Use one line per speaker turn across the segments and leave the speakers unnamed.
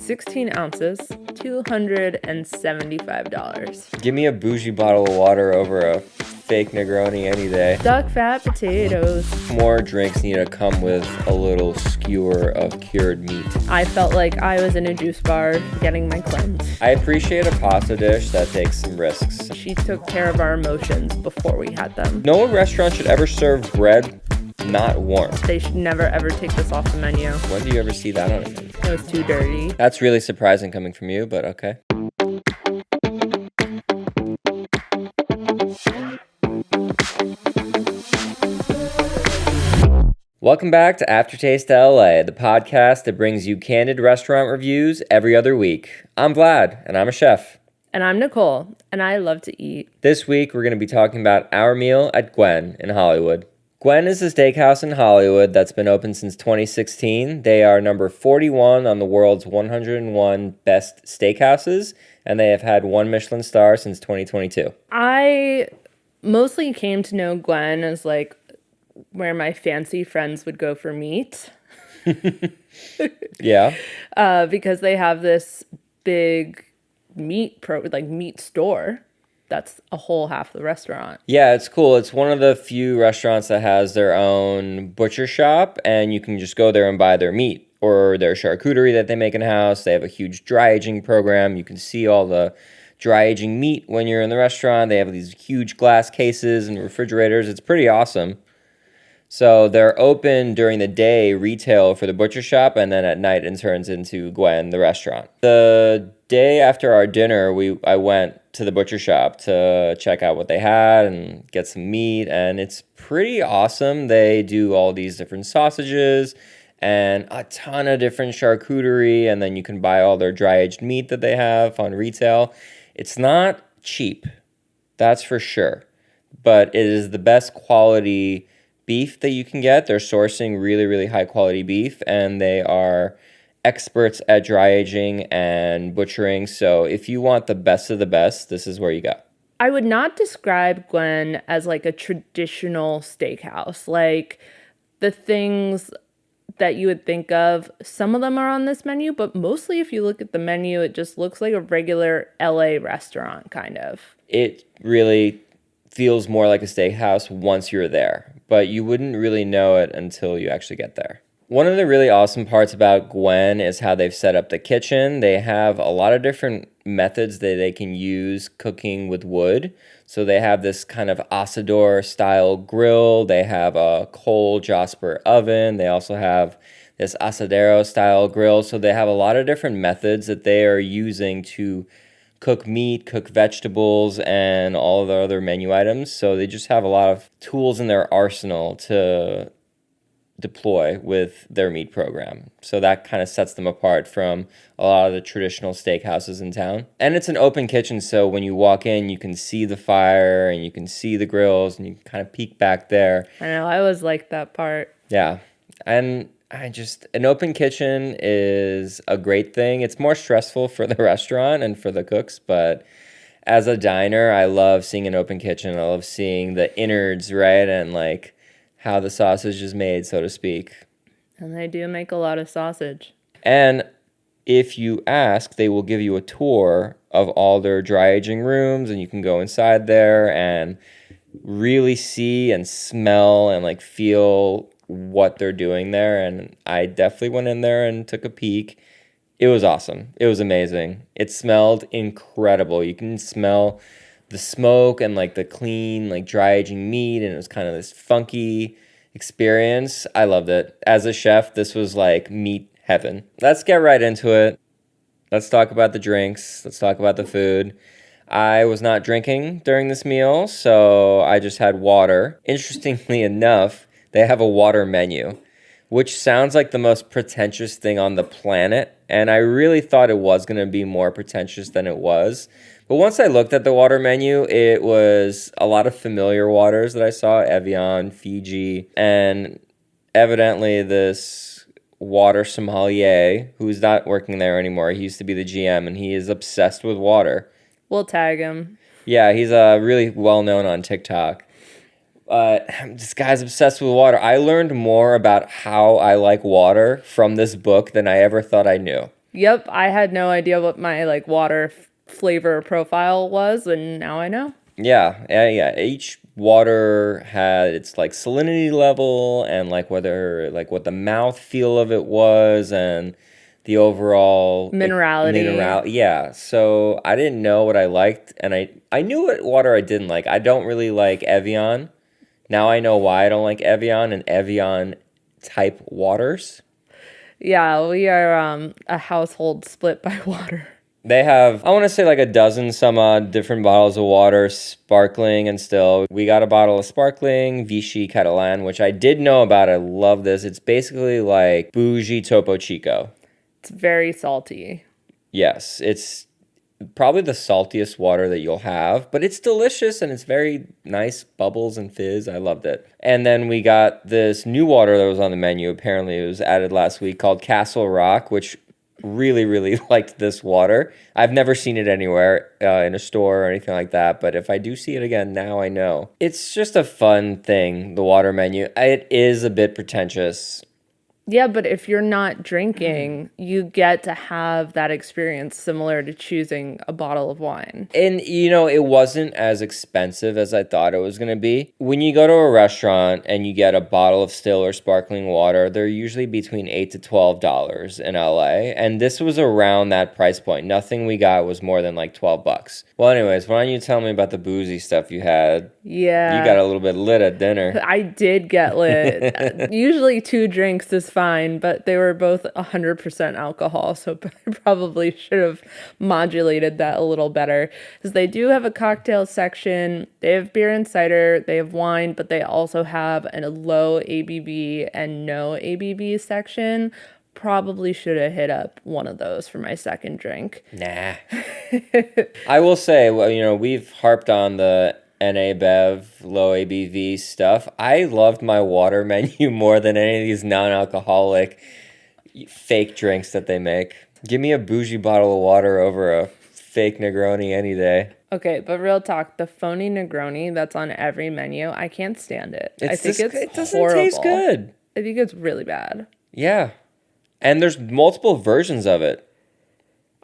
16 ounces, $275.
Give me a bougie bottle of water over a fake Negroni any day.
Duck fat potatoes.
More drinks need to come with a little skewer of cured meat.
I felt like I was in a juice bar getting my cleanse.
I appreciate a pasta dish that takes some risks.
She took care of our emotions before we had them.
No restaurant should ever serve bread not warm.
They should never ever take this off the menu.
When do you ever see that on a menu?
It was too dirty.
That's really surprising coming from you, but okay. Welcome back to Aftertaste LA, the podcast that brings you candid restaurant reviews every other week. I'm Vlad, and I'm a chef.
And I'm Nicole, and I love to eat.
This week, we're going to be talking about our meal at Gwen in Hollywood. Gwen is a steakhouse in Hollywood that's been open since 2016. They are number 41 on the world's 101 best steakhouses, and they have had one Michelin star since 2022.
I mostly came to know Gwen as like where my fancy friends would go for meat.
Yeah.
Because they have this big meat store. That's a whole half the restaurant.
Yeah, it's cool. It's one of the few restaurants that has their own butcher shop, and you can just go there and buy their meat or their charcuterie that they make in-house. They have a huge dry aging program. You can see all the dry aging meat when you're in the restaurant. They have these huge glass cases and refrigerators. It's pretty awesome. So they're open during the day retail for the butcher shop, and then at night it turns into Gwen, the restaurant. The day after our dinner, I went to the butcher shop to check out what they had and get some meat, and it's pretty awesome. They do all these different sausages and a ton of different charcuterie, and then you can buy all their dry-aged meat that they have on retail. It's not cheap, that's for sure, but it is the best quality beef that you can get. They're sourcing really, really high quality beef, and they are experts at dry aging and butchering. So if you want the best of the best, this is where you go.
I would not describe Gwen as like a traditional steakhouse. Like the things that you would think of, some of them are on this menu, but mostly if you look at the menu, it just looks like a regular LA restaurant kind of.
It really feels more like a steakhouse once you're there, but you wouldn't really know it until you actually get there. One of the really awesome parts about Gwen is how they've set up the kitchen. They have a lot of different methods that they can use cooking with wood. So they have this kind of Asador-style grill. They have a coal Josper oven. They also have this Asador-style grill. So they have a lot of different methods that they are using to cook meat, cook vegetables, and all of the other menu items. So they just have a lot of tools in their arsenal to deploy with their meat program. So that kind of sets them apart from a lot of the traditional steakhouses in town. And it's an open kitchen, so when you walk in, you can see the fire and you can see the grills and you can kind of peek back there.
I know, I always liked that part.
Yeah. And an open kitchen is a great thing. It's more stressful for the restaurant and for the cooks, but as a diner, I love seeing an open kitchen. I love seeing the innards, right? And like how the sausage is made, so to speak.
And they do make a lot of sausage.
And if you ask, they will give you a tour of all their dry aging rooms, and you can go inside there and really see and smell and like feel what they're doing there. And I definitely went in there and took a peek. It was awesome. It was amazing. It smelled incredible. You can smell the smoke and like the clean, like dry aging meat, and it was kind of this funky experience. I loved it. As a chef, this was like meat heaven. Let's get right into it. Let's talk about the drinks. Let's talk about the food. I was not drinking during this meal, so I just had water. Interestingly enough, they have a water menu, which sounds like the most pretentious thing on the planet, and I really thought it was going to be more pretentious than it was. But once I looked at the water menu, it was a lot of familiar waters that I saw, Evian, Fiji, and evidently this water sommelier, who's not working there anymore, he used to be the GM, and he is obsessed with water.
We'll tag him.
Yeah, he's really well-known on TikTok. This guy's obsessed with water. I learned more about how I like water from this book than I ever thought I knew.
Yep, I had no idea what my like water flavor profile was, and now I know.
Yeah. Each water had its like salinity level and like whether like what the mouth feel of it was and the overall
Minerality.
mineral. Yeah. So I didn't know what I liked and I knew what water I didn't like. I don't really like Evian. Now I know why I don't like Evian and Evian type waters.
Yeah, we are a household split by water.
They have, I want to say like a dozen some odd different bottles of water, sparkling and still. We got a bottle of sparkling Vichy Catalan, which I did know about. I love this. It's basically like bougie Topo Chico.
It's very salty.
Yes, it's probably the saltiest water that you'll have, but it's delicious and it's very nice bubbles and fizz. I loved it. And then we got this new water that was on the menu. Apparently, it was added last week called Castle Rock, which really liked this water. I've never seen it anywhere in a store or anything like that, but if I do see it again, now I know. It's just a fun thing, the water menu. It is a bit pretentious.
Yeah, but if you're not drinking, you get to have that experience similar to choosing a bottle of wine.
And, you know, it wasn't as expensive as I thought it was going to be. When you go to a restaurant and you get a bottle of still or sparkling water, they're usually between $8 to $12 in LA. And this was around that price point. Nothing we got was more than like $12. Well, anyways, why don't you tell me about the boozy stuff you had?
Yeah.
You got a little bit lit at dinner.
I did get lit. Usually 2 drinks is fine, but they were both 100% alcohol, so I probably should have modulated that a little better. Because they do have a cocktail section. They have beer and cider, they have wine, but they also have a low ABV and no ABV section. Probably should have hit up one of those for my second drink.
Nah. I will say, well, you know, we've harped on the NA Bev, low ABV stuff. I loved my water menu more than any of these non-alcoholic fake drinks that they make. Give me a bougie bottle of water over a fake Negroni any day.
Okay, but real talk, the phony Negroni that's on every menu, I can't stand it. I think
it doesn't
horrible.
taste good.
I think it's really bad.
Yeah. And there's multiple versions of it.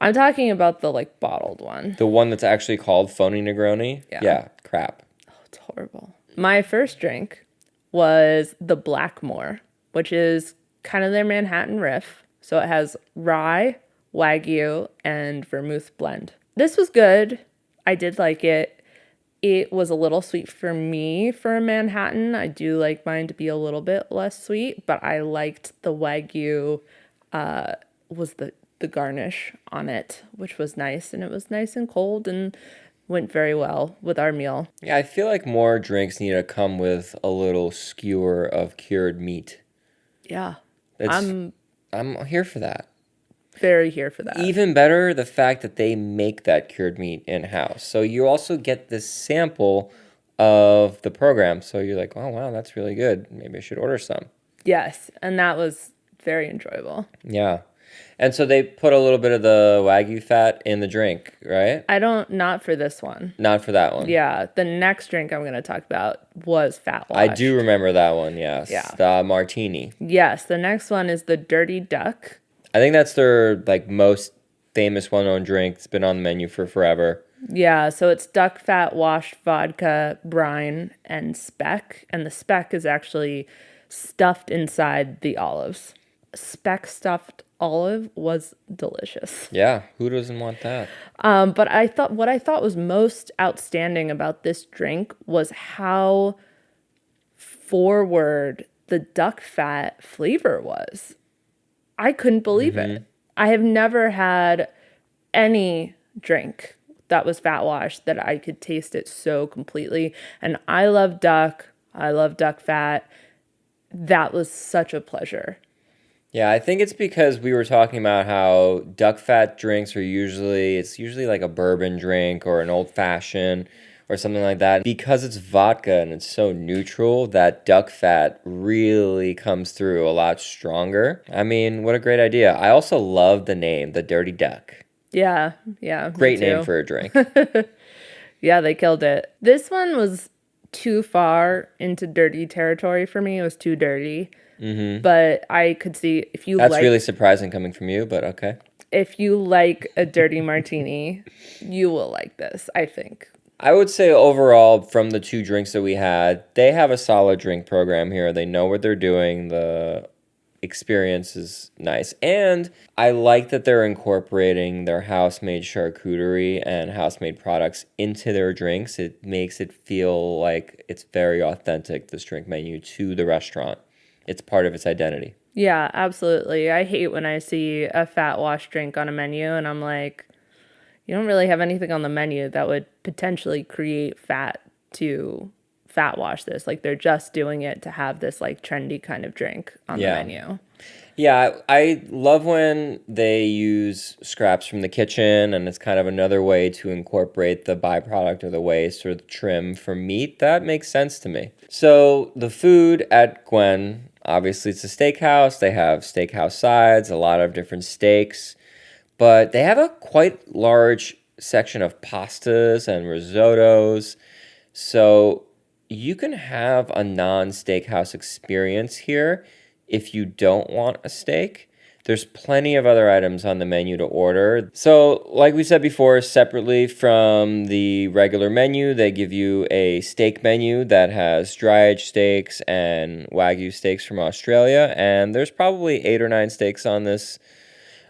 I'm talking about the like bottled one.
The one that's actually called phony Negroni? Yeah, crap.
Oh, it's horrible. My first drink was the Blackmore, which is kind of their Manhattan riff. So it has rye, Wagyu, and vermouth blend. This was good. I did like it. It was a little sweet for me for a Manhattan. I do like mine to be a little bit less sweet, but I liked the Wagyu was the garnish on it, which was nice. And it was nice and cold and went very well with our meal.
Yeah, I feel like more drinks need to come with a little skewer of cured meat.
Yeah.
I'm here for that.
Very here for that.
Even better, the fact that they make that cured meat in-house. So you also get this sample of the program. So you're like, oh, wow, that's really good. Maybe I should order some.
Yes, and that was very enjoyable.
Yeah. And so they put a little bit of the Wagyu fat in the drink, right?
Not for this one.
Not for that one.
Yeah, the next drink I'm going to talk about was fat wash.
I do remember that one, yes.
Yeah.
The martini.
Yes, the next one is the Dirty Duck.
I think that's their like most famous well-known drink. It's been on the menu for forever.
Yeah, so it's duck fat, washed vodka, brine, and speck. And the speck is actually stuffed inside the olives. Speck stuffed olive was delicious.
Yeah, who doesn't want that?
But what I thought was most outstanding about this drink was how forward the duck fat flavor was. I couldn't believe it. I have never had any drink that was fat washed that I could taste it so completely. And I love duck. I love duck fat. That was such a pleasure.
Yeah, I think it's because we were talking about how duck fat drinks are usually like a bourbon drink or an old fashioned or something like that. Because it's vodka and it's so neutral, that duck fat really comes through a lot stronger. I mean, what a great idea. I also love the name, the Dirty Duck.
Yeah.
Great name for a drink.
Yeah, they killed it. This one was too far into dirty territory for me. It was too dirty. But I could see if you
That's really surprising coming from you, but okay.
if you like a dirty martini, you will like this, I think.
I would say overall, from the two drinks that we had, they have a solid drink program here. They know what they're doing. The experience is nice. And I like that they're incorporating their house-made charcuterie and house-made products into their drinks. It makes it feel like it's very authentic, this drink menu, to the restaurant. It's part of its identity.
Yeah, absolutely. I hate when I see a fat wash drink on a menu and I'm like, you don't really have anything on the menu that would potentially create fat to fat wash this. Like they're just doing it to have this like trendy kind of drink on the menu.
Yeah, I love when they use scraps from the kitchen and it's kind of another way to incorporate the byproduct or the waste or the trim for meat. That makes sense to me. So the food at Gwen, obviously it's a steakhouse. They have steakhouse sides, a lot of different steaks, but they have a quite large section of pastas and risottos. So you can have a non-steakhouse experience here if you don't want a steak. There's plenty of other items on the menu to order. So, like we said before, separately from the regular menu, they give you a steak menu that has dry-aged steaks and Wagyu steaks from Australia. And there's probably 8 or 9 steaks on this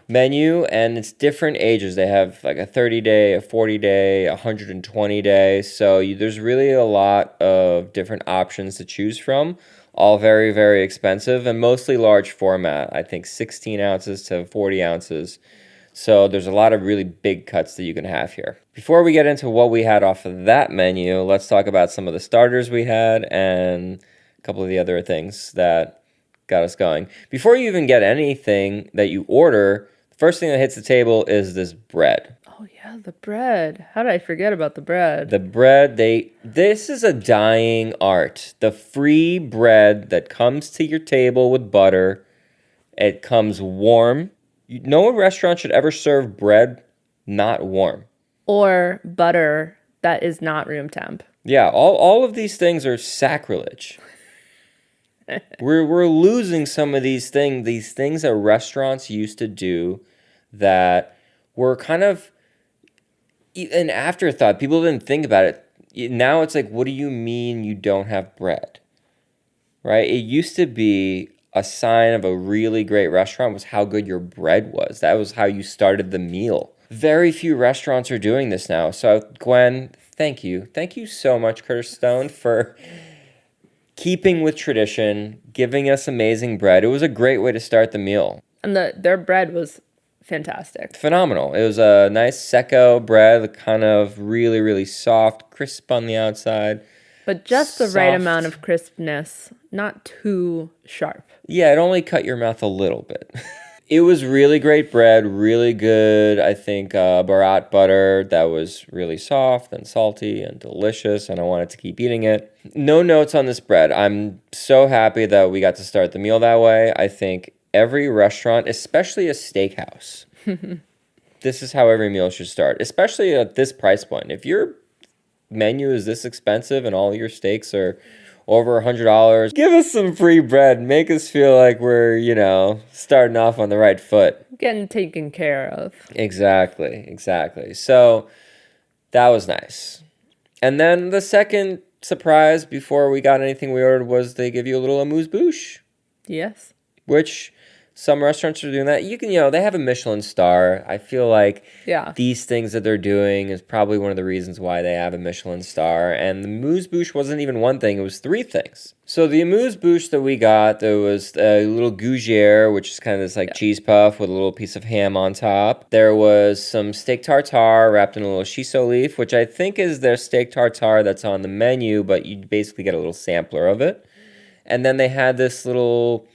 menu, and it's different ages. They have like a 30-day, a 40-day, a 120-day. So there's really a lot of different options to choose from, all very, very expensive and mostly large format. I think 16 ounces to 40 ounces. So there's a lot of really big cuts that you can have here. Before we get into what we had off of that menu, let's talk about some of the starters we had and a couple of the other things that got us going. Before you even get anything that you order, the first thing that hits the table is this bread.
Oh yeah, the bread. How did I forget about the bread?
The bread, this is a dying art. The free bread that comes to your table with butter. It comes warm. No restaurant should ever serve bread not warm.
Or butter that is not room temp.
Yeah, all of these things are sacrilege. We're losing some of these things that restaurants used to do that were kind of an afterthought. People didn't think about it. Now it's like, what do you mean you don't have bread? Right? It used to be a sign of a really great restaurant was how good your bread was. That was how you started the meal. Very few restaurants are doing this now. So Gwen, thank you. Thank you so much, Curtis Stone, for keeping with tradition, giving us amazing bread. It was a great way to start the meal.
And their bread was fantastic.
Phenomenal. It was a nice secco bread, kind of really, really soft, crisp on the outside.
But just the right amount of crispness, not too sharp.
Yeah, it only cut your mouth a little bit. It was really great bread, really good, I think, barat butter that was really soft and salty and delicious, and I wanted to keep eating it. No notes on this bread. I'm so happy that we got to start the meal that way. I think every restaurant, especially a steakhouse, this is how every meal should start, especially at this price point. If your menu is this expensive and all your steaks are over $100, give us some free bread. Make us feel like we're, starting off on the right foot.
Getting taken care of.
Exactly. So that was nice. And then the second surprise before we got anything we ordered was they give you a little Amuse Bouche.
Yes.
Which some restaurants are doing that. You can, they have a Michelin star. I feel like these things that they're doing is probably one of the reasons why they have a Michelin star. And the Amuse Bouche wasn't even one thing. It was 3 things. So the Amuse Bouche that we got, there was a little gougere, which is kind of this cheese puff with a little piece of ham on top. There was some steak tartare wrapped in a little shiso leaf, which I think is their steak tartare that's on the menu, but you basically get a little sampler of it. And then they had this little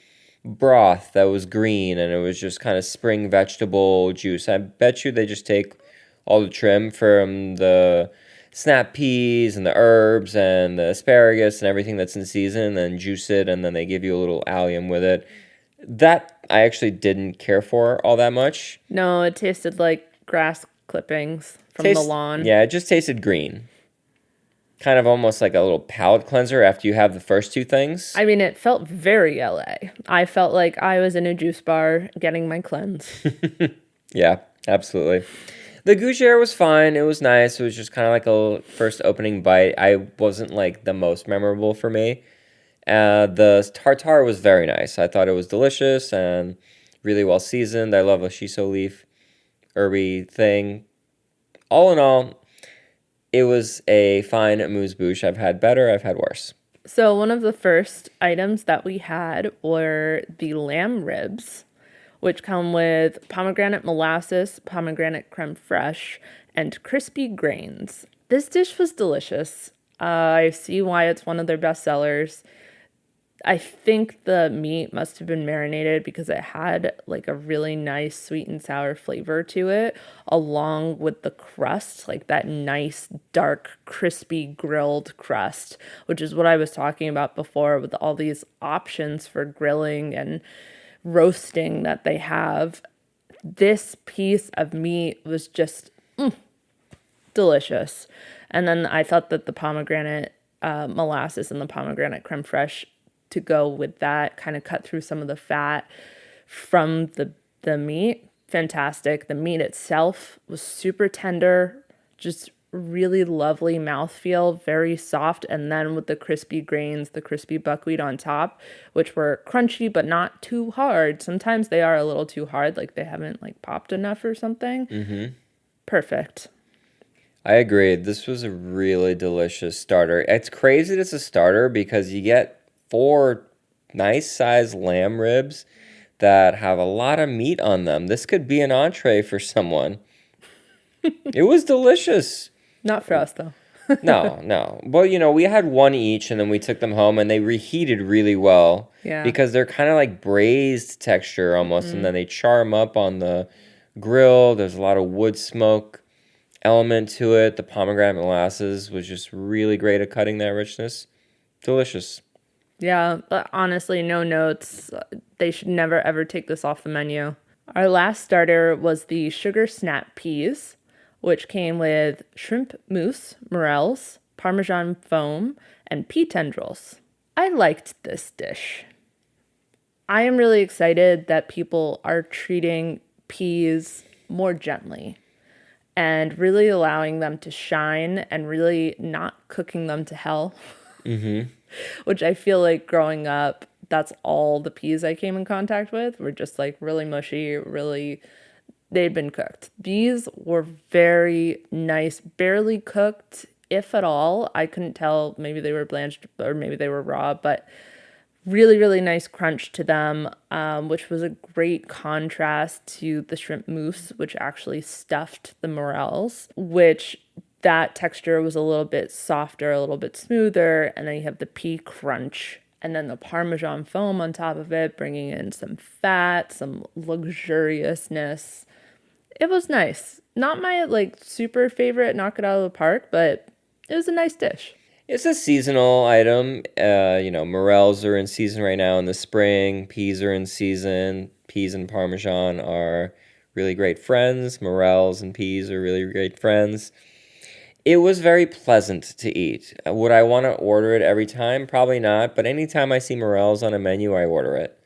broth that was green, and it was just kind of spring vegetable juice. I bet you they just take all the trim from the snap peas and the herbs and the asparagus and everything that's in season, and then juice it, and then they give you a little allium with it. That I actually didn't care for all that much.
No, it tasted like grass clippings from the lawn.
Yeah, it just tasted green. Kind of almost like a little palate cleanser after you have the first 2 things.
I mean, it felt very LA. I felt like I was in a juice bar getting my cleanse.
Yeah, absolutely. The gougere was fine. It was nice. It was just kind of like a first opening bite. I wasn't like the most memorable for me. The tartare was very nice. I thought it was delicious and really well seasoned. I love a shiso leaf herby thing. All in all, it was a fine amuse bouche. I've had better. I've had worse.
So, one of the first items that we had were the lamb ribs, which come with pomegranate molasses, pomegranate creme fraiche, and crispy grains. This dish was delicious. I see why it's one of their best sellers. I think the meat must have been marinated because it had like a really nice sweet and sour flavor to it, along with the crust, like that nice, dark, crispy grilled crust, which is what I was talking about before with all these options for grilling and roasting that they have. This piece of meat was just delicious. And then I thought that the pomegranate molasses and the pomegranate creme fraiche to go with that kind of cut through some of the fat from the meat. Fantastic. The meat itself was super tender, just really lovely mouthfeel, very soft, and then with the crispy grains, the crispy buckwheat on top, which were crunchy but not too hard. Sometimes they are a little too hard, like they haven't like popped enough or something. Perfect.
I agree. This was a really delicious starter. It's crazy that it's a starter because you get four nice sized lamb ribs that have a lot of meat on them. This could be an entree for someone. It was delicious.
Not for us though.
No, no. Well, we had one each and then we took them home and they reheated really well
Yeah.
because they're kind of like braised texture almost and then they char them up on the grill. There's a lot of wood smoke element to it. The pomegranate molasses was just really great at cutting that richness. Delicious.
Yeah, but honestly, no notes. They should never ever take this off the menu. Our last starter was the sugar snap peas, which came with shrimp mousse, morels, parmesan foam, and pea tendrils. I liked this dish. I am really excited that people are treating peas more gently and really allowing them to shine and really not cooking them to hell. Which I feel like growing up, that's all the peas I came in contact with were just like really mushy, really, they'd been cooked. These were very nice, barely cooked, if at all. I couldn't tell, maybe they were blanched or maybe they were raw, but really, really nice crunch to them, which was a great contrast to the shrimp mousse, which actually stuffed the morels, which that texture was a little bit softer, a little bit smoother, and then you have the pea crunch and then the parmesan foam on top of it, bringing in some fat, some luxuriousness. It was nice. Not my like super favorite knock it out of the park, but it was a nice dish.
It's a seasonal item. Morels are in season right now in the spring. Peas are in season. Peas and Parmesan are really great friends. Morels and peas are really great friends. It was very pleasant to eat. Would I want to order it every time? Probably not. But anytime I see morels on a menu, I order it.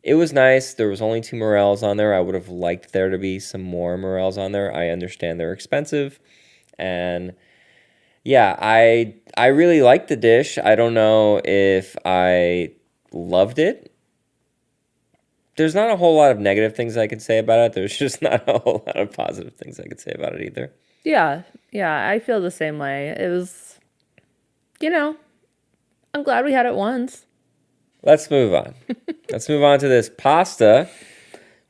It was nice. There was only two morels on there. I would have liked there to be some more morels on there. I understand they're expensive. And yeah, I really liked the dish. I don't know if I loved it. There's not a whole lot of negative things I could say about it. There's just not a whole lot of positive things I could say about it either.
Yeah, I feel the same way. It was, you know, I'm glad we had it once.
Let's move on. Let's move on to this pasta.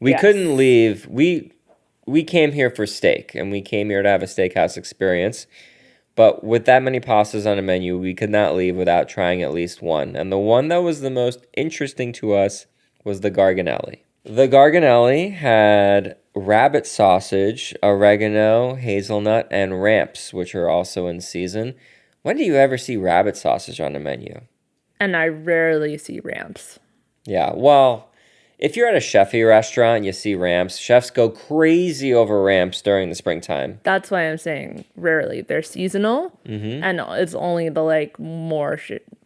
We
Yes.
couldn't leave. We came here for steak, and we came here to have a steakhouse experience. But with that many pastas on a menu, we could not leave without trying at least one. And the one that was the most interesting to us was the Garganelle. The Garganelle had rabbit sausage, oregano, hazelnut, and ramps, which are also in season. When do you ever see rabbit sausage on the menu?
And I rarely see ramps.
Yeah, well, If you're at a chefy restaurant and you see ramps, chefs go crazy over ramps during the springtime.
That's why I'm saying rarely. They're seasonal, and it's only the like more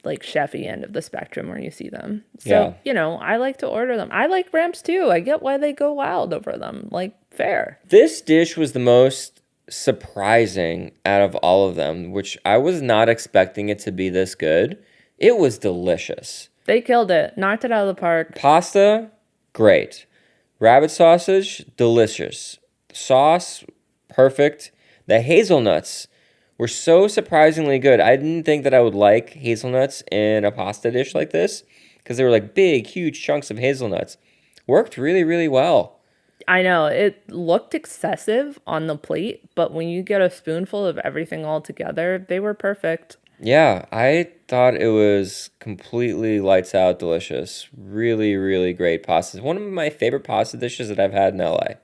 like chefy end of the spectrum where you see them. So, I like to order them. I like ramps too. I get why they go wild over them. Like, fair.
This dish was the most surprising out of all of them, which I was not expecting it to be this good. It was delicious.
They killed it. Knocked it out of the park.
Pasta, great. Rabbit sausage, delicious. Sauce, perfect. The hazelnuts were so surprisingly good. I didn't think that I would like hazelnuts in a pasta dish like this because they were like big, huge chunks of hazelnuts. Worked really, really well.
I know, it looked excessive on the plate, but when you get a spoonful of everything all together, they were perfect.
Yeah, I thought it was completely lights out delicious. Really, really great pasta. One of my favorite pasta dishes that I've had in LA.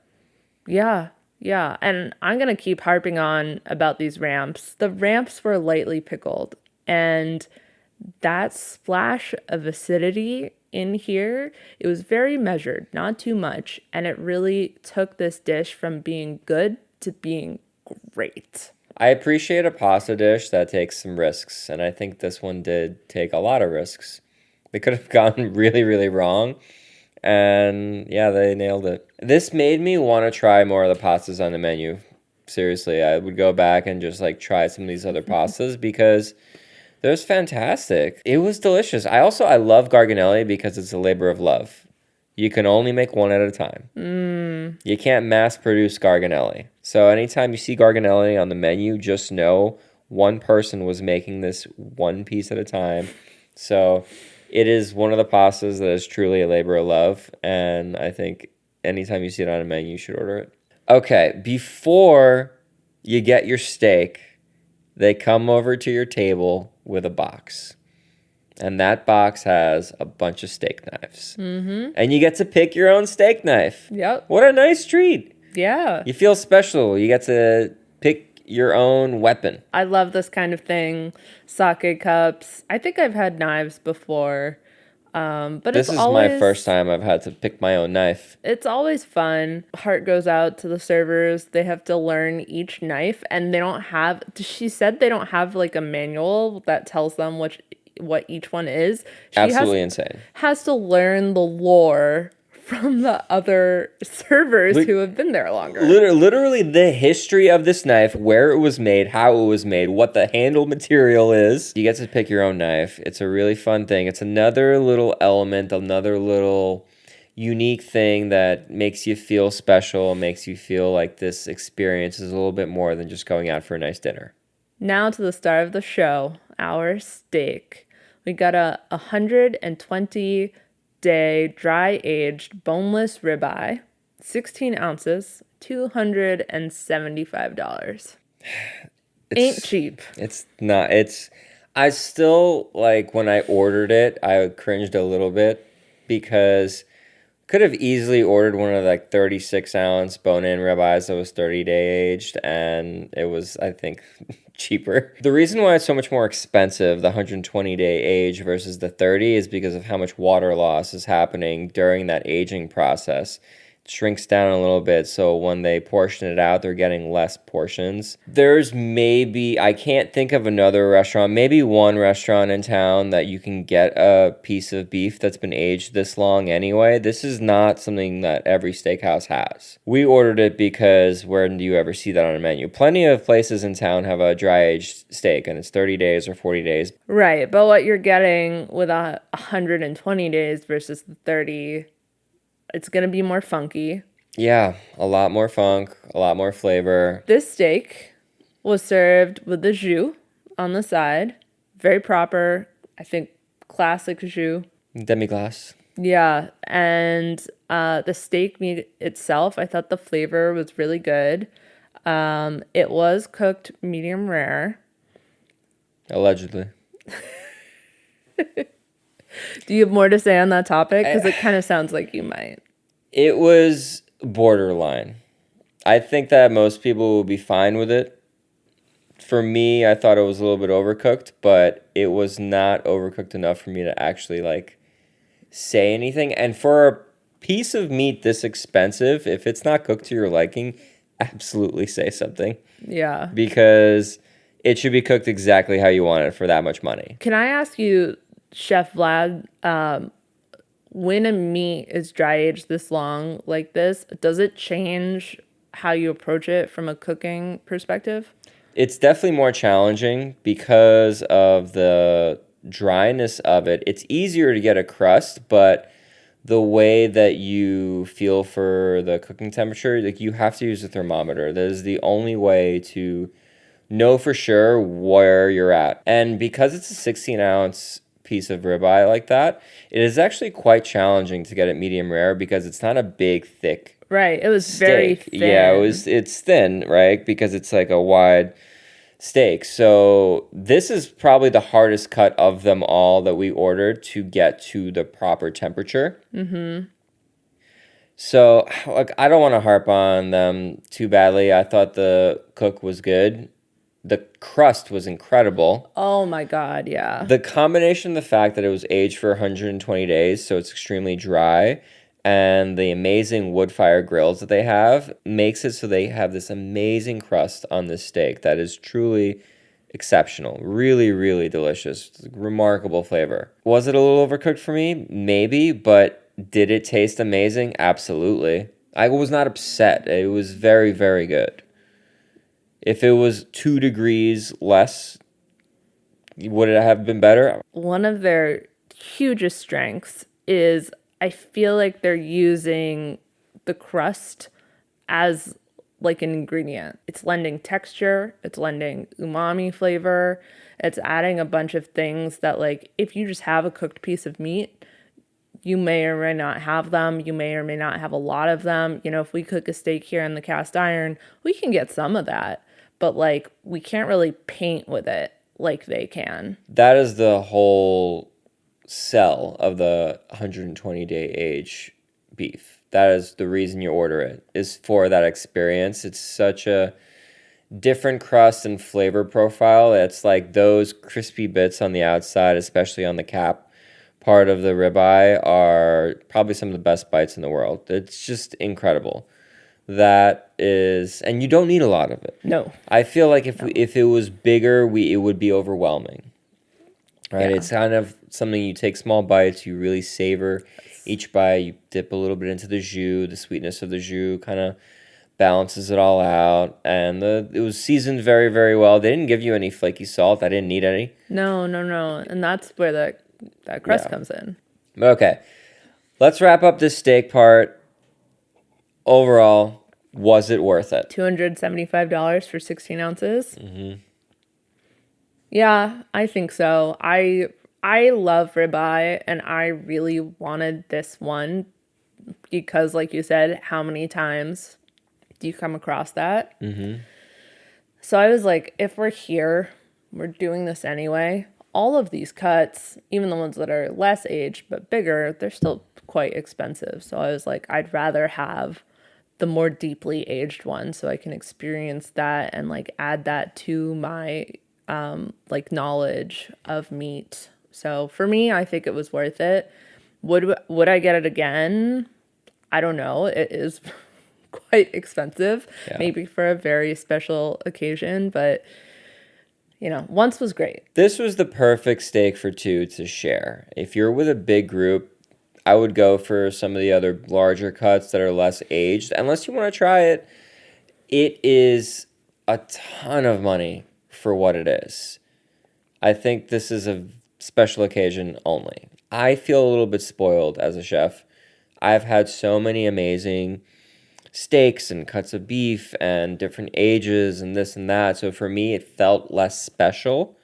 Yeah, yeah. And I'm going to keep harping on about these ramps. The ramps were lightly pickled, and that splash of acidity in here, it was very measured, not too much. And it really took this dish from being good to being great.
I appreciate a pasta dish that takes some risks, and I think this one did take a lot of risks. They could have gone really, really wrong, and yeah, they nailed it. This made me want to try more of the pastas on the menu. Seriously, I would go back and just like try some of these other pastas because they're just fantastic. It was delicious. I love Garganelle because it's a labor of love. You can only make one at a time. You can't mass produce Garganelle. So anytime you see Garganelle on the menu, just know one person was making this one piece at a time. So it is one of the pastas that is truly a labor of love. And I think anytime you see it on a menu, you should order it. Okay, before you get your steak, they come over to your table with a box. And that box has a bunch of steak knives. Mm-hmm. And you get to pick your own steak knife.
Yep.
What a nice treat.
Yeah.
You feel special. You get to pick your own weapon.
I love this kind of thing. Sake cups. I think I've had knives before. But
this is
always,
my first time I've had to pick my own knife.
It's always fun. Heart goes out to the servers. They have to learn each knife, and they don't have, she said they don't have like a manual that tells them what each one is.
Absolutely insane.
Has to learn the lore from the other servers who have been there longer.
Literally the history of this knife, where it was made, how it was made, what the handle material is. You get to pick your own knife. It's a really fun thing. It's another little element, another little unique thing that makes you feel special, makes you feel like this experience is a little bit more than just going out for a nice dinner.
Now to the star of the show, our steak. We got a 120-day dry aged boneless ribeye, 16 ounces, $275. Ain't cheap.
It's not. I still, like, when I ordered it, I cringed a little bit because could have easily ordered one of like 36-ounce bone-in ribeyes that was 30-day aged, and it was, I think, cheaper. The reason why it's so much more expensive, the 120-day age versus the 30, is because of how much water loss is happening during that aging process. It shrinks down a little bit, so when they portion it out, they're getting less portions. There's maybe, I can't think of another restaurant, maybe one restaurant in town that you can get a piece of beef that's been aged this long anyway. This is not something that every steakhouse has. We ordered it because where do you ever see that on a menu? Plenty of places in town have a dry aged steak and it's 30 days or 40 days.
Right, but what you're getting with 120 days versus the 30, it's going to be more funky.
Yeah, a lot more funk, a lot more flavor.
This steak was served with the jus on the side. Very proper, I think, classic jus.
Demi-glace.
Yeah, and the steak meat itself, I thought the flavor was really good. It was cooked medium rare.
Allegedly.
Do you have more to say on that topic? Because it kind of sounds like you might.
It was borderline. I think that most people will be fine with it. For me, I thought it was a little bit overcooked, but it was not overcooked enough for me to actually like say anything. And for piece of meat this expensive, if it's not cooked to your liking, absolutely say something.
Yeah.
Because it should be cooked exactly how you want it for that much money.
Can I ask you, Chef Vlad, when a meat is dry aged this long like this, does it change how you approach it from a cooking perspective?
It's definitely more challenging because of the dryness of it. It's easier to get a crust, but the way that you feel for the cooking temperature, like you have to use a thermometer. That is the only way to know for sure where you're at. And because it's a 16-ounce piece of ribeye like that, it is actually quite challenging to get it medium rare because it's not a big, thick
Right. It was very
steak. Yeah,
thin.
it's thin, right? Because it's like a wide steak. So this is probably the hardest cut of them all that we ordered to get to the proper temperature. Mm-hmm. So, like, I don't want to harp on them too badly. I thought the cook was good. The crust was incredible.
Oh my God, yeah.
The combination, the fact that it was aged for 120 days, so it's extremely dry, and the amazing wood fire grills that they have makes it so they have this amazing crust on this steak that is truly exceptional. Really, really delicious. Remarkable flavor. Was it a little overcooked for me? Maybe, but did it taste amazing? Absolutely. I was not upset. It was very, very good. If it was 2 degrees less, would it have been better?
One of their hugest strengths is I feel like they're using the crust as like an ingredient. It's lending texture, it's lending umami flavor, it's adding a bunch of things that, like, if you just have a cooked piece of meat, you may or may not have them. You may or may not have a lot of them. You know, if we cook a steak here in the cast iron, we can get some of that, but like we can't really paint with it like they can.
That is the whole sell of the 120-day age beef. That is the reason you order it, is for that experience. It's such a different crust and flavor profile. It's like those crispy bits on the outside, especially on the cap part of the ribeye, are probably some of the best bites in the world. It's just incredible. That is, and you don't need a lot of it.
No.
I feel like if it was bigger, it would be overwhelming. Right?
Yeah.
It's kind of something you take small bites, you really savor each bite, you dip a little bit into the jus, the sweetness of the jus kind of balances it all out, and it was seasoned very, very well. They didn't give you any flaky salt. I didn't need any.
No. And that's where that crust
Yeah.
comes in.
Okay, let's wrap up this steak part. Overall, was it worth it?
$275 for 16 ounces. Mm-hmm. Yeah, I think so. I love ribeye, and I really wanted this one because, like you said, how many times do you come across that? Mm-hmm. So I was like, if we're here, we're doing this anyway. All of these cuts, even the ones that are less aged but bigger, they're still quite expensive. So I was like, I'd rather have the more deeply aged one so I can experience that and like add that to my like knowledge of meat. So for me, I think it was worth it. Would I get it again? I don't know. It is quite expensive,
Yeah.
maybe for a very special occasion, but you know, once was great.
This was the perfect steak for two to share. If you're with a big group, I would go for some of the other larger cuts that are less aged. Unless you want to try it, it is a ton of money for what it is. I think this is a special occasion only. I feel a little bit spoiled as a chef. I've had so many amazing steaks and cuts of beef and different ages and this and that. So for me, it felt less special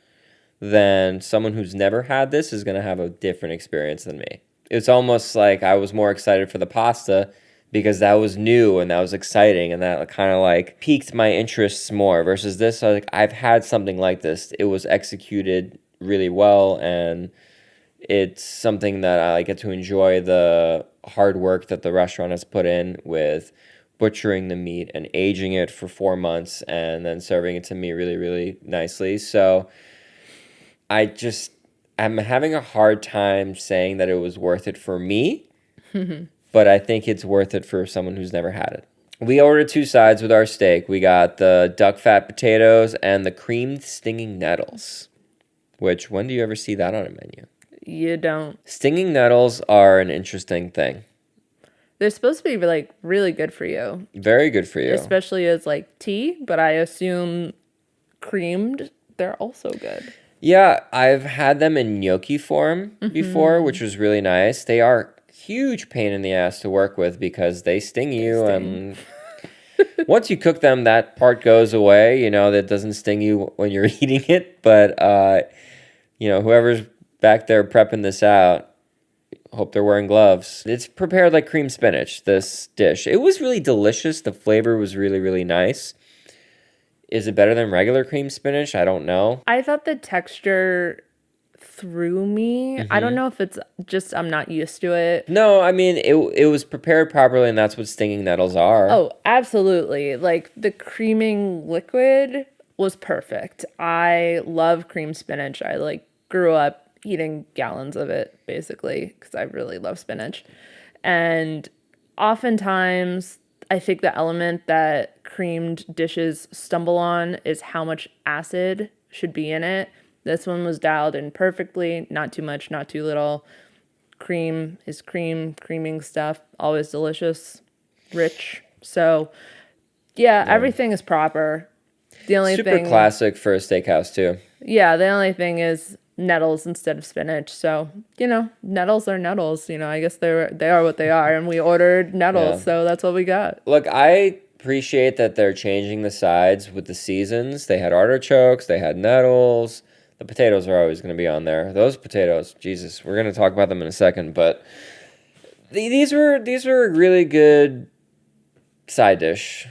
than someone who's never had this is going to have a different experience than me. It's almost like I was more excited for the pasta because that was new and that was exciting and that kind of like piqued my interests more versus this. Like I've had something like this. It was executed really well and it's something that I get to enjoy the hard work that the restaurant has put in with butchering the meat and aging it for 4 months and then serving it to me really, really nicely. So I'm having a hard time saying that it was worth it for me. but I think it's worth it for someone who's never had it. We ordered 2 sides with our steak. We got the duck fat potatoes and the creamed stinging nettles, which, when do you ever see that on a menu?
You don't.
Stinging nettles are an interesting thing.
They're supposed to be like really good for you,
Very good for you.
especially as like tea, but I assume creamed, they're also good.
Yeah, I've had them in gnocchi form before, which was really nice. They are huge pain in the ass to work with because they sting you. And once you cook them, that part goes away. That doesn't sting you when you're eating it. But, whoever's back there prepping this out, hope they're wearing gloves. It's prepared like cream spinach, this dish. It was really delicious. The flavor was really, really nice. Is it better than regular cream spinach? I don't know.
I thought the texture threw me. I don't know if it's just I'm not used to it.
No, I mean, it was prepared properly, and that's what stinging nettles are.
Oh, absolutely. Like the creaming liquid was perfect. I love cream spinach. I like grew up eating gallons of it basically because I really love spinach. And oftentimes I think the element that creamed dishes stumble on is how much acid should be in it. This one was dialed in perfectly, not too much, not too little. Cream is cream, creaming stuff, always delicious, rich. So, yeah, everything is proper. The only
Super
thing,
classic for a steakhouse, too.
yeah, the only thing is nettles instead of spinach. So, nettles are nettles. I guess they are what they are, and we ordered nettles,
Yeah.
so that's what we got.
Look, I appreciate that they're changing the sides with the seasons. They had artichokes, they had nettles. The potatoes are always going to be on there. Those potatoes, Jesus, we're going to talk about them in a second, but these were a really good side dish.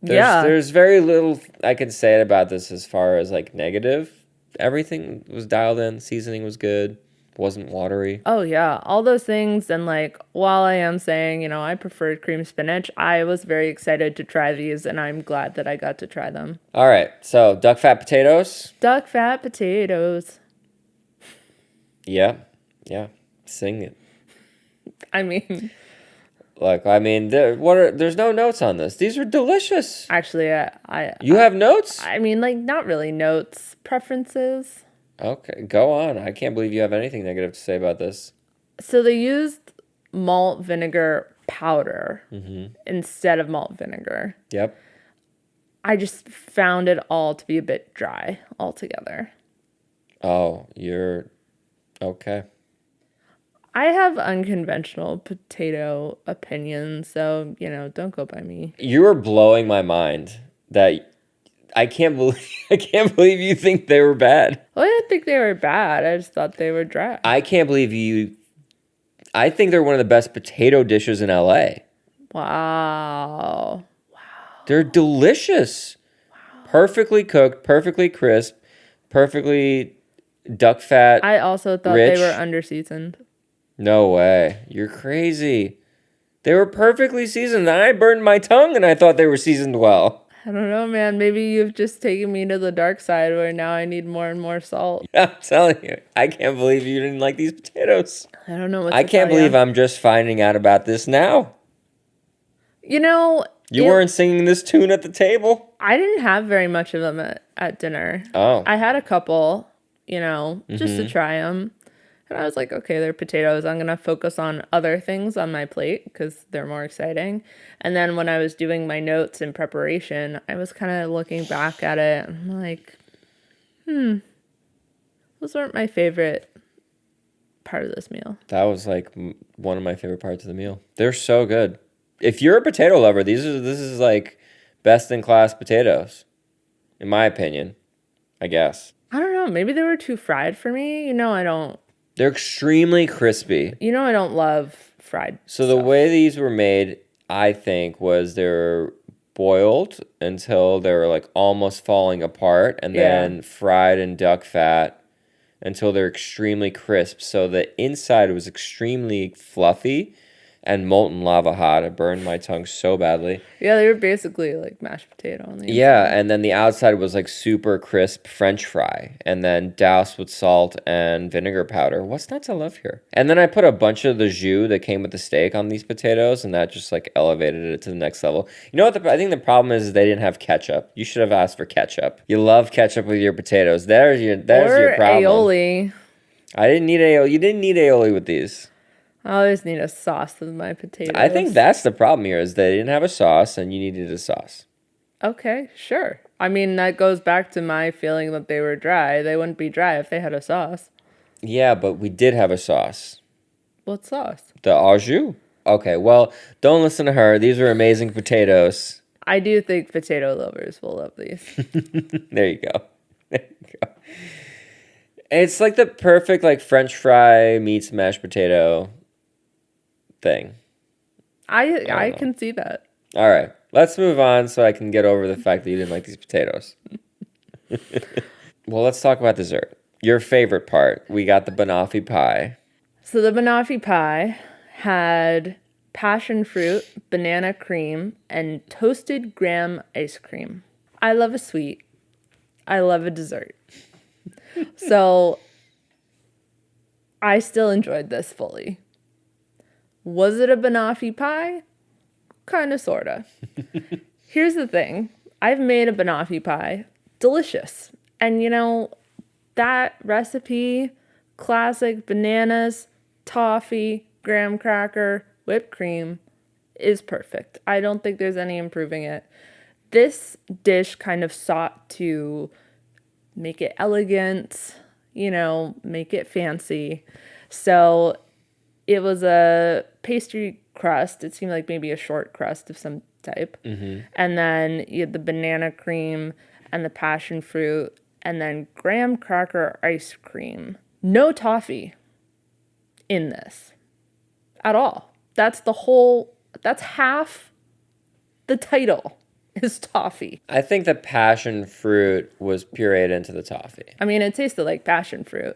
There's very little I can say about this as far as like negative. Everything was dialed in. Seasoning was good. Wasn't watery.
Oh yeah, all those things. And like, while I am saying, I preferred cream spinach, I was very excited to try these, and I'm glad that I got to try them.
All right, so duck fat potatoes.
Duck fat potatoes.
Yeah, sing it.
I mean,
there's no notes on this. These are delicious.
actually,
You have notes?
I mean, like, not really notes, preferences.
Okay, go on. I can't believe you have anything negative to say about this.
So they used malt vinegar powder instead of malt vinegar.
Yep.
I just found it all to be a bit dry altogether.
Oh, you're okay.
I have unconventional potato opinions, so, don't go by me.
You are blowing my mind that I can't believe you think they were bad.
Well, I didn't think they were bad. I just thought they were dry.
I can't believe you. I think they're one of the best potato dishes in LA.
Wow.
They're delicious. Wow. Perfectly cooked, perfectly crisp, perfectly duck fat.
I also thought
rich.
they were under-seasoned.
No way. You're crazy. They were perfectly seasoned. I burned my tongue and I thought they were seasoned well.
I don't know, man. Maybe you've just taken me to the dark side where now I need more and more salt.
I'm telling you, I can't believe you didn't like these potatoes.
I don't know what to
I can't
tell
believe
ya.
I'm just finding out about this now.
You
weren't singing this tune at the table?
I didn't have very much of them at dinner.
Oh.
I had a couple, just to try them. And I was like, okay, they're potatoes. I'm going to focus on other things on my plate because they're more exciting. And then when I was doing my notes in preparation, I was kind of looking back at it. And I'm like, those weren't my favorite part of this meal.
That was like one of my favorite parts of the meal. They're so good. If you're a potato lover, this is like best in class potatoes, in my opinion, I guess.
I don't know. Maybe they were too fried for me. I don't.
They're extremely crispy.
I don't love fried
So
stuff.
the way these were made, I think, was they were boiled until they were like almost falling apart, and then fried in duck fat until they're extremely crisp. So the inside was extremely fluffy, and molten lava hot. It burned my tongue so badly.
Yeah, they were basically like mashed potato on the
Yeah,
inside.
and then the outside was like super crisp French fry, and then doused with salt and vinegar powder. What's not to love here? And then I put a bunch of the jus that came with the steak on these potatoes, and that just like elevated it to the next level. You know what? I think the problem is they didn't have ketchup. You should have asked for ketchup. You love ketchup with your potatoes. There's your
Or
problem.
aioli.
I didn't need aioli. You didn't need aioli with these.
I always need a sauce with my
I think
potatoes.
that's the problem here is they didn't have a sauce, and you needed a sauce.
Okay, sure. I mean, that goes back to my feeling that they were dry. They wouldn't be dry if they had a sauce.
Yeah, but we did have a sauce.
What sauce?
The au jus. Okay, well, don't listen to her. These are amazing potatoes.
I do think potato lovers will love these.
There you go. There you go. It's like the perfect like French fry meets mashed potato thing.
I
know.
can see that.
All right, let's move on so I can get over the fact that you didn't like these potatoes. Well, let's talk about dessert. Your favorite part. We got the banoffee pie.
So the banoffee pie had passion fruit, banana cream, and toasted graham ice cream. I love a sweet. I love a dessert. So I still enjoyed this fully. Was it a banoffee pie? Kinda, sorta. Here's the thing. I've made a banoffee pie. Delicious. And you know, that recipe, classic bananas, toffee, graham cracker, whipped cream, is perfect. I don't think there's any improving it. This dish kind of sought to make it elegant, make it fancy. So it was a pastry crust. It seemed like maybe a short crust of some type. And then you had the banana cream and the passion fruit and then graham cracker ice cream. No toffee in this at all. That's half the title is toffee.
I think the passion fruit was pureed into the toffee.
I mean, it tasted like passion fruit.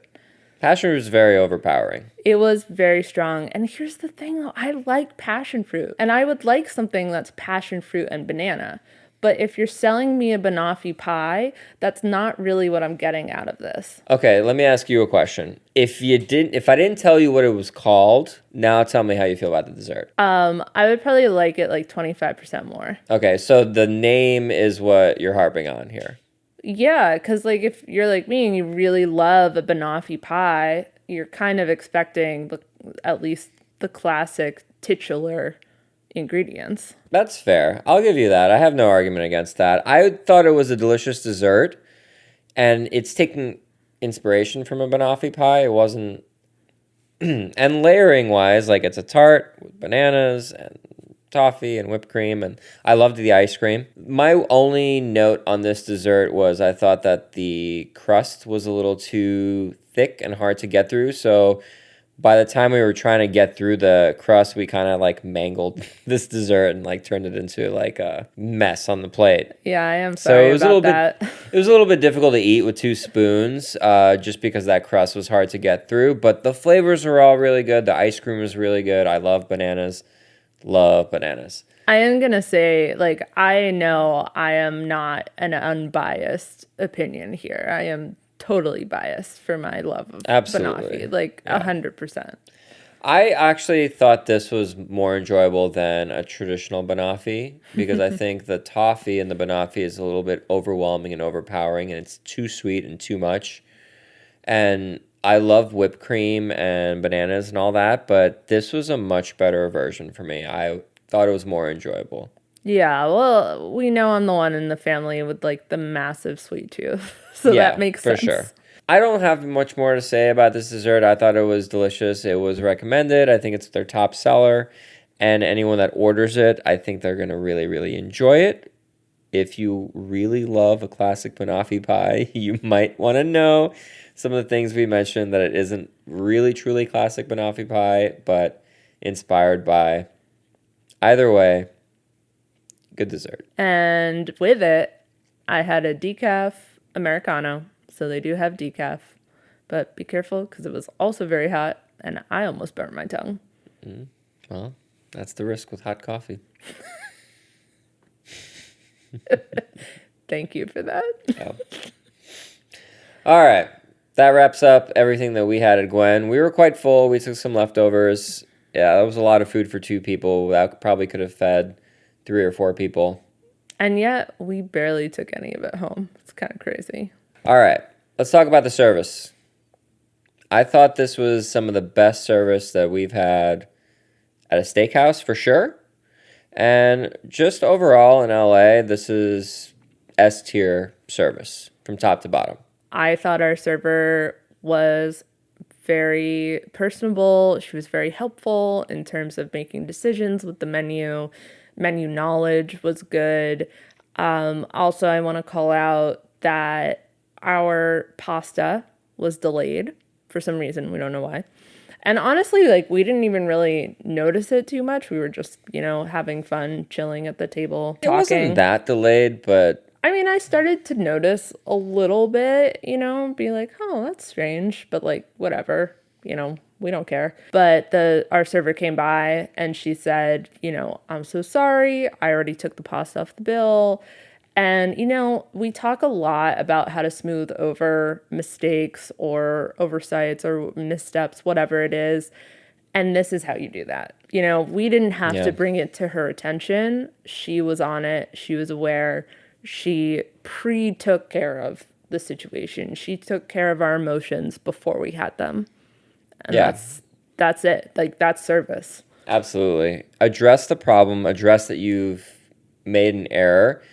Passion fruit was very overpowering.
It was very strong. And here's the thing, though. I like passion fruit. And I would like something that's passion fruit and banana. But if you're selling me a banoffee pie, that's not really what I'm getting out of this.
Okay, let me ask you a question. If I didn't tell you what it was called, now tell me how you feel about the dessert.
I would probably like it like 25% more.
Okay, so the name is what you're harping on here.
Yeah, because like if you're like me and you really love a banoffee pie, you're kind of expecting at least the classic titular ingredients.
That's fair. I'll give you that. I have no argument against that. I thought it was a delicious dessert, and it's taking inspiration from a banoffee pie. It wasn't... and layering-wise, like it's a tart with bananas and toffee and whipped cream, and I loved the ice cream. My only note on this dessert was I thought that the crust was a little too thick and hard to get through, so by the time we were trying to get through the crust, we kind of like mangled this dessert and like turned it into like a mess on the plate.
Yeah, I am sorry about that.
It was a little bit difficult to eat with 2 spoons, just because that crust was hard to get through. But the flavors were all really good. The ice cream was really good. I love bananas. Love bananas.
I am going to say, like, I know I am not an unbiased opinion here. I am totally biased for my love of
Absolutely.
banoffee, like 100%.
I actually thought this was more enjoyable than a traditional banoffee because I think the toffee in the banoffee is a little bit overwhelming and overpowering, and it's too sweet and too much. And I love whipped cream and bananas and all that, but this was a much better version for me. I thought it was more enjoyable.
Yeah, well, we know I'm the one in the family with like the massive sweet tooth, so
Yeah,
that makes
for
sense.
sure. I don't have much more to say about this dessert. I thought it was delicious. It was recommended. I think it's their top seller. And anyone that orders it, I think they're going to really, really enjoy it. If you really love a classic banoffee pie, you might want to know some of the things we mentioned, that it isn't really, truly classic banoffee pie, but inspired by. Either way, good dessert.
And with it, I had a decaf Americano. So they do have decaf, but be careful because it was also very hot and I almost burnt my tongue.
Well, That's the risk with hot coffee.
Thank you for that.
Oh. All right. That wraps up everything that we had at Gwen. We were quite full. We took some leftovers. Yeah, that was a lot of food for 2 people. That probably could have fed 3 or 4 people.
And yet, we barely took any of it home. It's kind of crazy.
All right. Let's talk about the service. I thought this was some of the best service that we've had at a steakhouse for sure. And just overall in LA, this is S tier service from top to bottom.
I thought our server was very personable. She was very helpful in terms of making decisions with the menu. Menu knowledge was good. Also, I want to call out that our pasta was delayed for some reason. We don't know why. And honestly, like, we didn't even really notice it too much. We were just, having fun, chilling at the table,
It wasn't that delayed, but
I mean, I started to notice a little bit, be like, oh, that's strange, but like, whatever, we don't care. But our server came by and she said, I'm so sorry. I already took the pasta off the bill. And, we talk a lot about how to smooth over mistakes or oversights or missteps, whatever it is. And this is how you do that. We didn't have to bring it to her attention. She was on it. She was aware. She took care of the situation. She took care of our emotions before we had them. And that's it. Like, that's service.
Absolutely. Address the problem, address that you've made an error,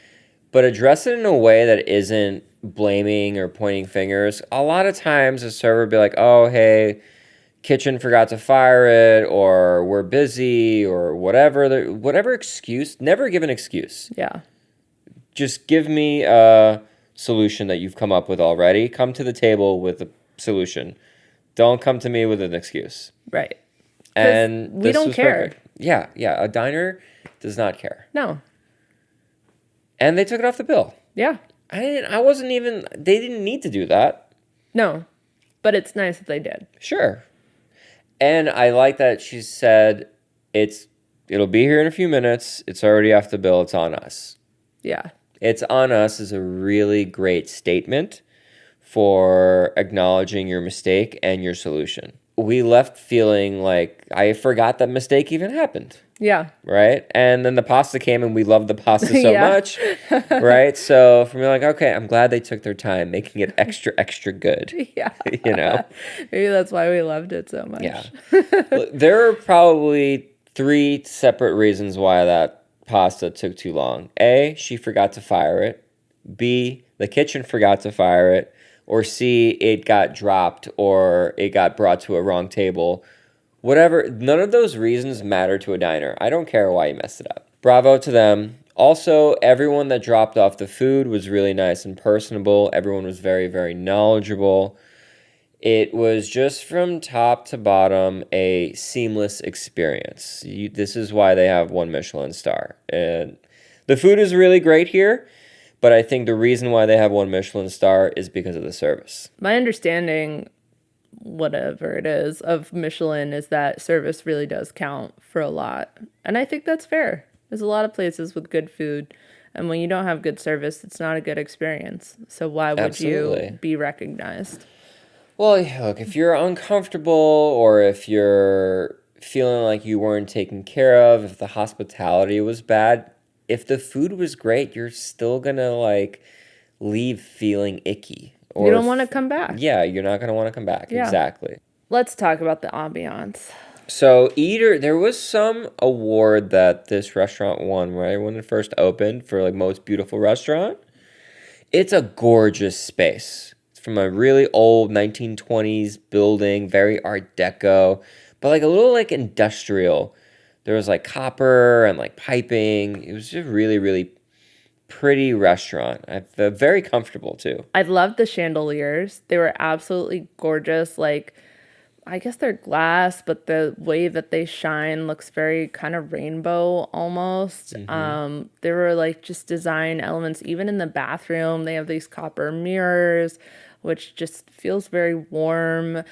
but address it in a way that isn't blaming or pointing fingers. A lot of times a server will be like, oh, hey, kitchen forgot to fire it, or we're busy, or whatever excuse. Never give an excuse.
Yeah.
Just give me a solution that you've come up with already. Come to the table with a solution. Don't come to me with an excuse.
Right.
And
we don't care.
Perfect. Yeah. A diner does not care.
No.
And they took it off the bill.
Yeah.
They didn't need to do that.
No. But it's nice that they did.
Sure. And I like that she said, it'll be here in a few minutes. It's already off the bill. It's on us.
Yeah.
It's on us is a really great statement for acknowledging your mistake and your solution. We left feeling like I forgot that mistake even happened.
Yeah.
Right? And then the pasta came and we loved the pasta so much. Right? So for me, like, okay, I'm glad they took their time making it extra, extra good.
Yeah.
Maybe
that's why we loved it so much.
Yeah. There are probably 3 separate reasons why that pasta took too long. A, she forgot to fire it. B, the kitchen forgot to fire it. Or C, it got dropped or it got brought to a wrong table. Whatever, none of those reasons matter to a diner. I don't care why you messed it up. Bravo to them. Also, everyone that dropped off the food was really nice and personable. Everyone was very, very knowledgeable. It was just from top to bottom a seamless experience. This is why they have 1 Michelin star. And the food is really great here, but I think the reason why they have 1 Michelin star is because of the service.
My understanding, whatever it is, of Michelin is that service really does count for a lot. And I think that's fair. There's a lot of places with good food. And when you don't have good service, it's not a good experience. So why would you be recognized?
Well, look, if you're uncomfortable or if you're feeling like you weren't taken care of, if the hospitality was bad, if the food was great, you're still going to leave feeling icky. Or
you don't want to come back.
Yeah, you're not going to want to come back. Yeah. Exactly.
Let's talk about the ambiance.
So there was some award that this restaurant won, right? When it first opened for most beautiful restaurant. It's a gorgeous space. From a really old 1920s building, very Art Deco, but a little industrial. There was copper and piping. It was just really, really pretty restaurant. I feel very comfortable too.
I loved the chandeliers. They were absolutely gorgeous. I guess they're glass, but the way that they shine looks very kind of rainbow almost. There were like just design elements, even in the bathroom. They have these copper mirrors, which just feels very warm.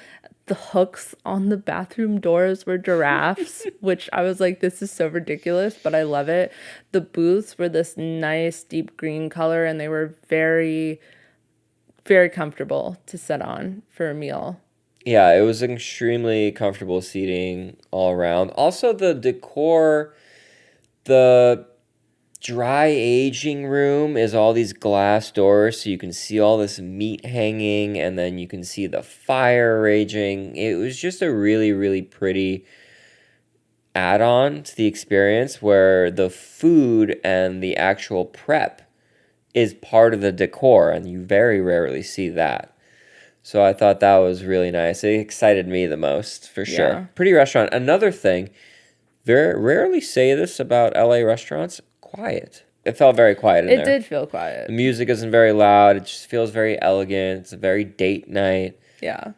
The hooks on the bathroom doors were giraffes, which I was like, this is so ridiculous, but I love it. The booths were this nice deep green color, and they were very, very comfortable to sit on for a meal.
Yeah, it was extremely comfortable seating all around. Also, the decor, the dry aging room is all these glass doors, so you can see all this meat hanging, and then you can see the fire raging. It was just a really, really pretty add-on to the experience where the food and the actual prep is part of the decor, and you very rarely see that. So I thought that was really nice. It excited me the most, for sure.
Yeah.
Pretty restaurant. Another thing, very rarely say this about LA restaurants, quiet. It felt very quiet in
It
there.
did feel
The
quiet.
music isn't very loud. It just feels very elegant. It's a very date night.
Yeah.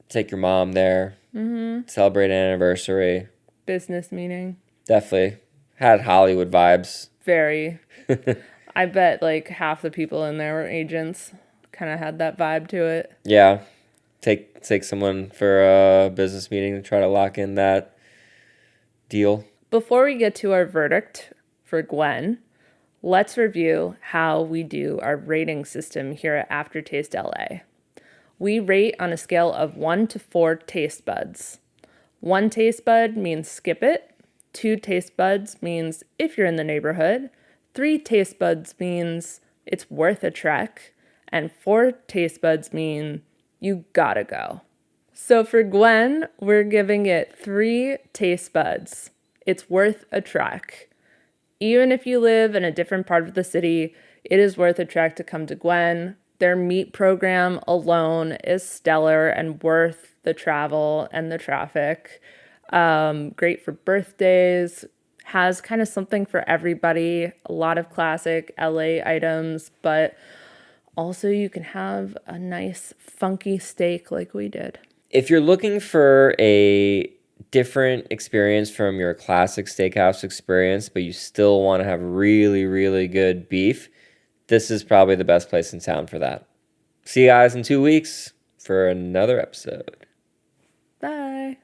Take your mom there. Celebrate an anniversary.
Business meeting.
Definitely. Had Hollywood vibes.
Very. I bet like half the people in there were agents. Kind of had that vibe to it.
Yeah. Take someone for a business meeting to try to lock in that deal.
Before we get to our verdict for Gwen, let's review how we do our rating system here at Aftertaste LA. We rate on a scale of 1 to 4 taste buds. 1 taste bud means skip it. 2 taste buds means if you're in the neighborhood. 3 taste buds means it's worth a trek. And 4 taste buds mean you gotta go. So for Gwen, we're giving it 3 taste buds. It's worth a trek. Even if you live in a different part of the city, it is worth a trek to come to Gwen. Their meat program alone is stellar and worth the travel and the traffic. Great for birthdays, has kind of something for everybody. A lot of classic LA items, but also you can have a nice funky steak like we did.
If you're looking for a different experience from your classic steakhouse experience, but you still want to have really, really good beef, this is probably the best place in town for that. See you guys in 2 weeks for another episode.
Bye.